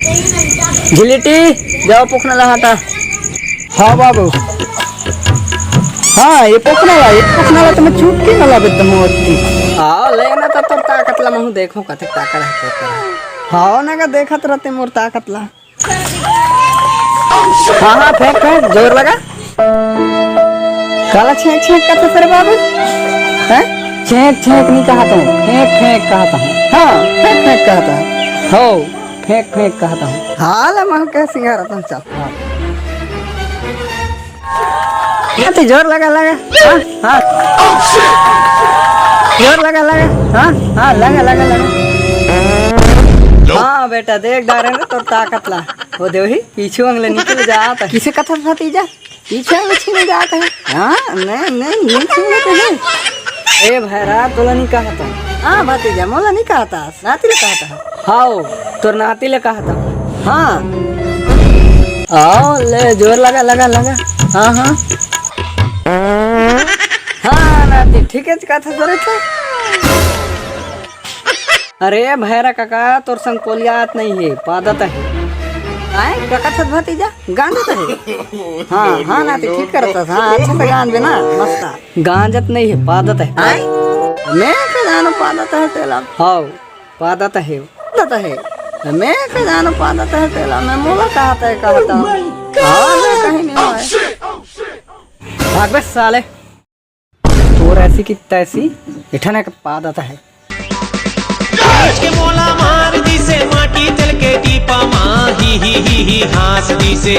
झिलिटी जाओ पोखनाला हाता। हाँ बाबू, हाँ ये पोखनाला तुम्हें छूट के ना लावे तुम होती। हाँ लेना तो तोर ताकतला महू देखो कथे ताकत है तोर। हाँ ना का देखत रहते मोर ताकतला। हाँ हाँ फेंक फेंक जोर लगा। काला छेक छेक कथे तेरे बाबू हैं? छेक छेक नहीं कहता हूँ, फेंक फेंक कहता हूँ। हाँ फेंक फेंक कहता है। हो फेंक फेंक कहता हूँ। हाँ ले महू के सिंगारा तुम चल। हाँ जोर लगा लगा। हाँ जोर लगा लगा। हाँ हाँ लगा लगा लगा। हाँ बेटा देख डारे ना तो ताकत ला वो दे वही पीछे अंगले निकल जाता है। किसे कथा भतीजा पीछे अंगले छीने जाता है। हाँ नहीं नहीं नहीं छीने तो है। ए भैरा तोला नहीं कहता। हाँ भतीजा मोला नहीं कहता, नाती ले कहता है। हाँ तोर नाती ले कहता। हाँ आओ ले जोर लगा लगा लगा। हाँ हाँ हाँ नाती ठीक है कथा जोरे था। अरे भैरा काका तोर संग कोलियात नहीं है पादत है। आए काका छत भतीजा गांजत है। हाँ हाँ नाती ठीक करता था। हाँ अच्छा से गांज बे ना मस्त। गांजत नहीं है पादत है। आए मैं के जानो पादत है तेला। हाँ पादत है पादत है। मैं के जानो पादत है तेला। मैं मोला कहता है कहता हूँ। हाँ मैं कहीं नहीं आया। भाग बे साले तोर ऐसी की तैसी इठाने का पादत है। आज के मोला मार दी से माटी तिल के दीपा माँ ही हास दी से।